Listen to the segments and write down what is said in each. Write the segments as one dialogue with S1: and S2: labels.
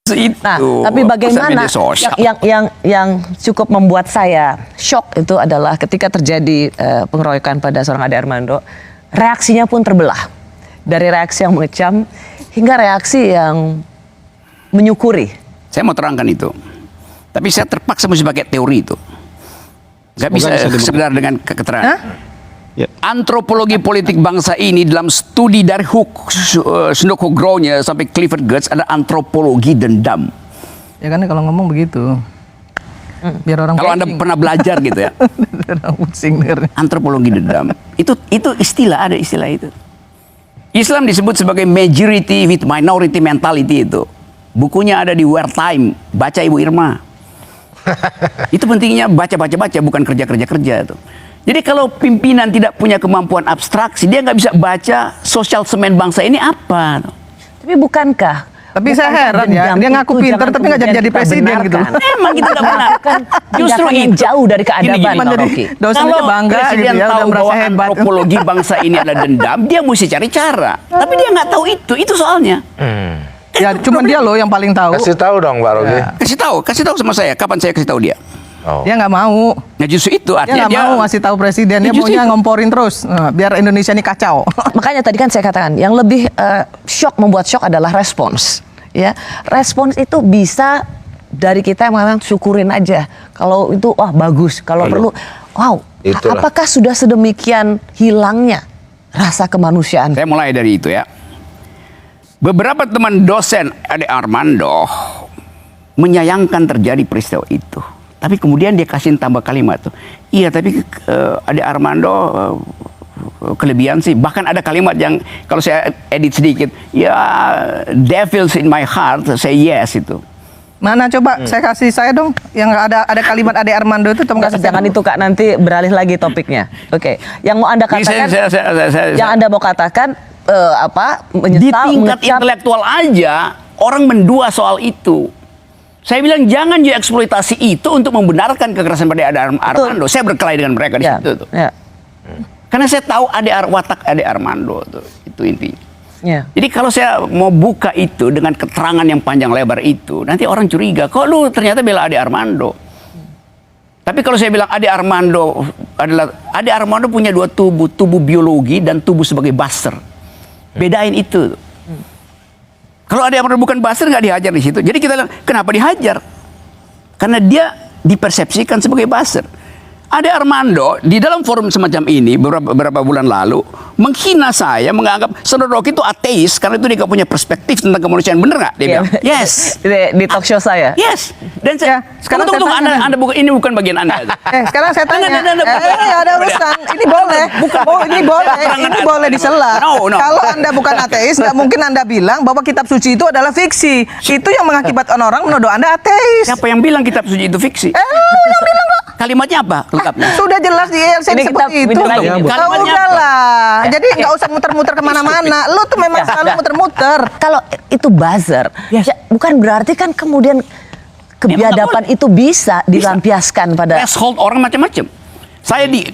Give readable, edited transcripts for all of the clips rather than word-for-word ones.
S1: Nah, tapi bagaimana yang cukup membuat saya shock itu adalah ketika terjadi pengeroyokan pada seorang Ade Armando, reaksinya pun terbelah. Dari reaksi yang mengecam hingga reaksi yang menyukuri.
S2: Saya mau terangkan itu. Tapi saya terpaksa mesti pakai teori itu. Gak bisa sekedar dengan keterangan. Ya. Antropologi politik bangsa ini dalam studi dari Snook Hoogrow-nya sampai Clifford Geertz ada antropologi dendam.
S3: Ya kan kalau ngomong begitu. Biar orang
S2: kalau Anda pernah belajar gitu ya. Antropologi dendam. Itu istilah, ada istilah itu. Islam disebut sebagai majority with minority mentality itu. Bukunya ada di Wartime, baca Ibu Irma. Itu pentingnya baca bukan kerja itu. Jadi kalau pimpinan tidak punya kemampuan abstraksi, dia nggak bisa baca sosial semen bangsa ini apa.
S1: Tapi bukankah?
S3: Tapi saya heran ya, dia ngaku pintar tapi nggak jadi presiden gitu.
S2: Emang kita nggak benar.
S1: Justru yang jauh dari keadaban.
S2: Kalau presiden tahu bahwa antropologi bangsa ini adalah dendam, dia mesti cari cara. Tapi dia nggak tahu itu soalnya.
S3: Ya, cuma dia loh yang paling tahu.
S4: Kasih tahu dong, Pak Rogi.
S2: Kasih tahu sama saya. Kapan saya kasih tahu dia?
S3: Dia nggak mau.
S2: Nah justru itu artinya
S3: dia nggak mau ngasih tahu presiden. Dia maunya ngomporin terus, biar Indonesia ini kacau.
S1: Makanya tadi kan saya katakan, yang lebih membuat shock adalah respons. Ya, respons itu bisa dari kita yang memang syukurin aja. Kalau itu wah bagus, kalau perlu, wow. Itulah. Apakah sudah sedemikian hilangnya rasa kemanusiaan?
S2: Saya mulai dari itu ya. Beberapa teman dosen Ade Armando menyayangkan terjadi peristiwa itu. Tapi kemudian dia kasih tambah kalimat tuh. Iya, tapi Ade Armando kelebihan sih. Bahkan ada kalimat yang kalau saya edit sedikit, ya devils in my heart say yes itu.
S3: Mana coba saya dong yang ada kalimat Ade Armando itu
S1: jangan itu Kak, nanti beralih lagi topiknya. Oke. Yang mau Anda katakan yang Anda mau katakan
S2: di tingkat intelektual aja orang mendua soal itu. Saya bilang jangan dieksploitasi itu untuk membenarkan kekerasan pada Ade Armando. Saya berkelahi dengan mereka di situ tuh. Ya. Karena saya tahu watak Ade Armando tuh, itu intinya. Ya. Jadi kalau saya mau buka itu dengan keterangan yang panjang lebar itu, nanti orang curiga, kok lu ternyata bela Ade Armando. Tapi kalau saya bilang Ade Armando punya dua tubuh biologi dan tubuh sebagai buzzer. Bedain itu. Kalau Ade Armando bukan buzzer nggak dihajar di situ. Jadi kita bilang kenapa dihajar? Karena dia dipersepsikan sebagai buzzer. Ade Armando di dalam forum semacam ini beberapa bulan lalu menghina saya, menganggap Sandra Rocky itu ateis karena itu dia nggak punya perspektif tentang kemanusiaan. Bener nggak? Dia bilang yes
S1: di talk show saya.
S2: Yes. Dan saya sekarang tunggu Anda ini bukan bagian Anda.
S3: Sekarang saya tanya. Ada urusan. Ini boleh. Ini boleh disela. Kalau Anda bukan ateis, nggak mungkin Anda bilang bahwa kitab suci itu adalah fiksi. Itu yang mengakibatkan orang menuduh Anda ateis.
S2: Siapa yang bilang kitab suci itu fiksi?
S3: Yang bilang kok.
S2: Kalimatnya apa? Lengkapnya.
S3: Sudah jelas di ILC seperti itu. Udahlah. Jadi nggak usah muter-muter kemana-mana. Lu tuh memang selalu muter-muter.
S1: Kalau itu buzzer, bukan berarti kan kemudian kebiadaban itu bisa dilampiaskan pada
S2: threshold orang macam-macam. Saya di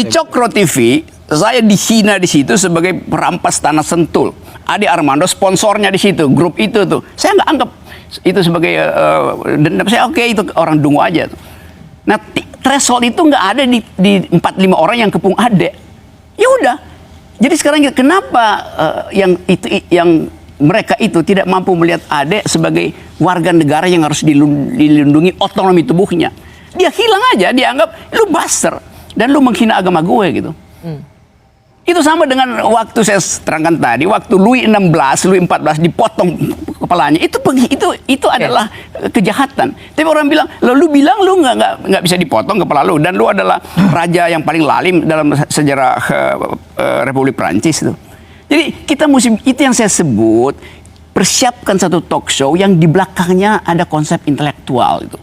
S2: Cokro TV, saya dihina di situ sebagai perampas tanah Sentul. Ade Armando sponsornya di situ, grup itu tuh. Saya nggak anggap itu sebagai dendam. Saya itu orang dungu aja tuh. Nah, threshold itu nggak ada di 4-5 orang yang kepung Ade. Ya udah. Jadi sekarang kenapa yang mereka itu tidak mampu melihat Ade sebagai warga negara yang harus dilindungi otonomi tubuhnya? Dia hilang aja, dia anggap lu buzzer dan lu menghina agama gue gitu. Itu sama dengan waktu saya terangkan tadi, waktu Louis XIV dipotong kepalanya, itu adalah kejahatan. Tapi orang bilang, lu bilang lu nggak bisa dipotong kepala lu, dan lu adalah raja yang paling lalim dalam sejarah Republik Prancis itu. Jadi kita itu yang saya sebut, persiapkan satu talk show yang di belakangnya ada konsep intelektual itu.